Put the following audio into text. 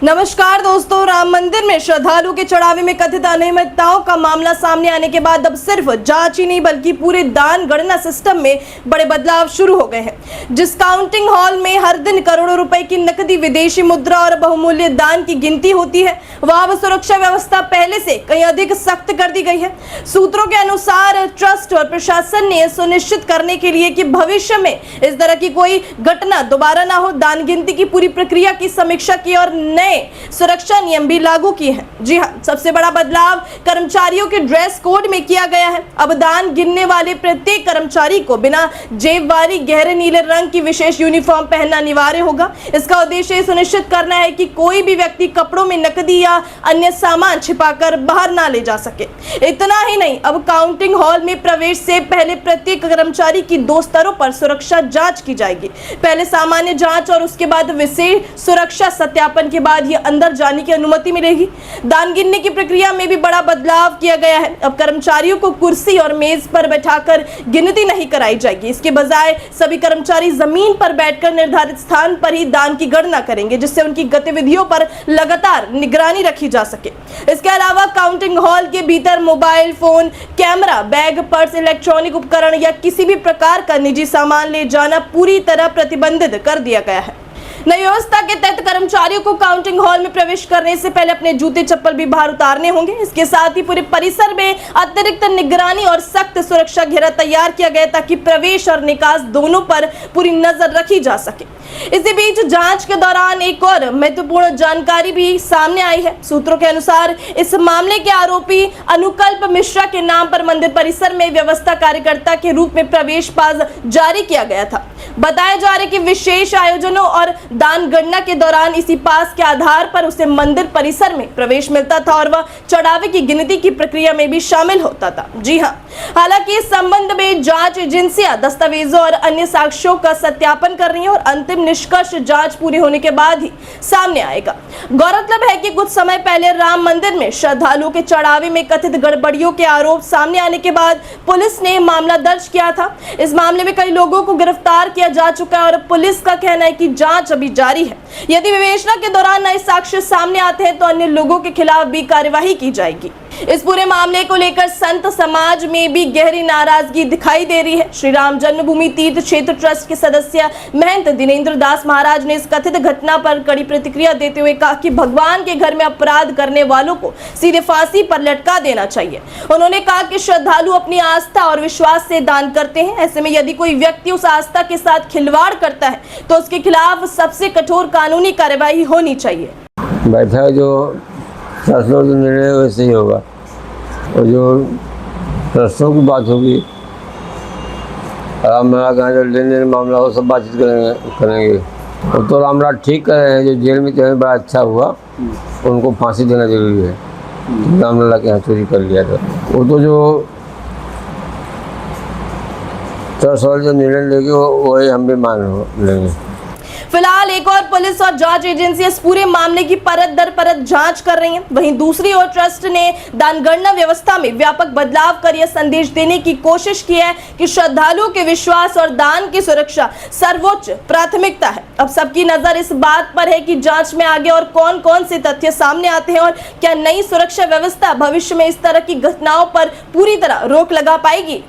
नमस्कार दोस्तों, राम मंदिर में श्रद्धालु के चढ़ावे में कथित अनियमितताओं का मामला सामने आने के बाद अब सिर्फ जांच ही नहीं बल्कि पूरे दान गणना सिस्टम में बड़े बदलाव शुरू हो गए हैं। जिस काउंटिंग हॉल में हर दिन करोड़ों रुपए की नकदी, विदेशी मुद्रा और बहुमूल्य दान की गिनती होती है, वहां अब सुरक्षा व्यवस्था पहले से कहीं अधिक सख्त कर दी गई है। सूत्रों के अनुसार ट्रस्ट और प्रशासन ने सुनिश्चित करने के लिए कि भविष्य में इस तरह की कोई घटना दोबारा ना हो, दान गिनती की पूरी प्रक्रिया की समीक्षा की और नए सुरक्षा नियम भी लागू किए हैं। जी हां, सबसे बड़ा बदलाव कर्मचारियों के ड्रेस कोड में किया गया है। अब दान गिनने वाले प्रत्येक कर्मचारी को बिना जेब वाली गहरे नीले रंग की विशेष यूनिफॉर्म पहनना अनिवार्य होगा। इसका उद्देश्य सुनिश्चित करना है कि कोई भी व्यक्ति कपड़ों में नकदी या अन्य सामान छिपाकर बाहर ना ले जा सके। इतना ही नहीं, अब काउंटिंग हॉल में प्रवेश से पहले प्रत्येक कर्मचारी की 2 स्तरों पर सुरक्षा जांच की जाएगी। पहले सामान्य जांच और उसके बाद विशेष सुरक्षा सत्यापन के बाद ये अंदर जाने की अनुमति मिलेगी। दान गिनने की प्रक्रिया में भी बड़ा बदलाव किया गया है। अब कर्मचारियों को कुर्सी और मेज पर बैठाकर गिनती नहीं कराई जाएगी। इसके बजाय सभी कर्मचारी जमीन पर बैठकर निर्धारित स्थान पर ही दान की गणना करेंगे, जिससे उनकी गतिविधियों पर लगातार निगरानी रखी जा सके। इसके अलावा काउंटिंग हॉल के भीतर mobile phone, camera, bag, purse, electronic उपकरण या किसी भी प्रकार का निजी सामान ले जाना पूरी तरह प्रतिबंधित कर दिया गया है। नई व्यवस्था के तहत कर्मचारियों को काउंटिंग हॉल में प्रवेश करने से पहले अपने जूते चप्पल भी बाहर उतारने होंगे। इसके साथ ही पूरे परिसर में अतिरिक्त निगरानी और सख्त सुरक्षा घेरा तैयार किया गया ताकि प्रवेश और निकास दोनों पर पूरी नजर रखी जा सके। इसी बीच जांच के दौरान एक और महत्वपूर्ण जानकारी भी सामने आई है। सूत्रों के अनुसार इस मामले के आरोपी अनुकल्प मिश्रा के नाम पर मंदिर परिसर में व्यवस्था कार्यकर्ता के रूप में प्रवेश पास जारी किया गया था। बताया जा रहा है कि विशेष आयोजनों और दान गणना के दौरान इसी पास के आधार पर उसे मंदिर परिसर में प्रवेश मिलता था और वह चढ़ावे की गिनती की प्रक्रिया में भी शामिल होता था। जी हां, हालांकि इस संबंध में जांच एजेंसियां दस्तावेजों और अन्य साक्ष्यों का सत्यापन कर रही हैं और अंतिम निष्कर्ष जांच पूरी होने के बाद ही सामने आएगा। गौरतलब है कि कुछ समय पहले राम मंदिर में श्रद्धालुओं के चढ़ावे में कथित गड़बड़ियों के आरोप सामने आने के बाद पुलिस ने मामला दर्ज किया था। इस मामले में कई लोगों को गिरफ्तार किया जा चुका है और पुलिस का कहना है कि जांच अभी जारी है। यदि विवेचना के दौरान नए साक्ष्य सामने आते हैं तो अन्य लोगों के खिलाफ भी कार्यवाही की जाएगी। इस पूरे मामले को लेकर संत समाज में भी गहरी नाराजगी दिखाई दे रही है। श्री राम जन्मभूमि तीर्थ क्षेत्र ट्रस्ट के सदस्य महंत दिनेंद्र दास महाराज ने इस कथित घटना पर कड़ी प्रतिक्रिया देते हुए कहा कि भगवान के घर में अपराध करने वालों को सीधे फांसी पर लटका देना चाहिए। उन्होंने कहा कि श्रद्धालु अपनी आस्था और विश्वास से दान करते हैं। ऐसे में यदि कोई व्यक्ति उस आस्था के साथ खिलवाड़ करता है तो उसके खिलाफ सबसे कठोर कानूनी कार्यवाही होनी चाहिए। बैठा जो निर्णय वैसे ही होगा और जो ट्रस्टों की बात होगी, रामनाथ का जो लेन देन मामला हो सब बातचीत करेंगे। और तो रामनाथ ठीक कर रहे हैं, जो जेल में चले बड़ा अच्छा हुआ, उनको फांसी देना जरूरी है। रामनाथ के यहाँ चोरी कर लिया था वो तो जो ट्रस्ट वाले जो निर्णय लेंगे वही हम भी मान लेंगे। फिलहाल एक और पुलिस और जांच एजेंसी इस पूरे मामले की परत दर परत जांच कर रही हैं। वहीं दूसरी ओर ट्रस्ट ने दान गणना व्यवस्था में व्यापक बदलाव कर यह संदेश देने की कोशिश की है कि श्रद्धालुओं के विश्वास और दान की सुरक्षा सर्वोच्च प्राथमिकता है। अब सबकी नजर इस बात पर है कि जांच में आगे और कौन कौन से तथ्य सामने आते हैं और क्या नई सुरक्षा व्यवस्था भविष्य में इस तरह की घटनाओं पर पूरी तरह रोक लगा पाएगी।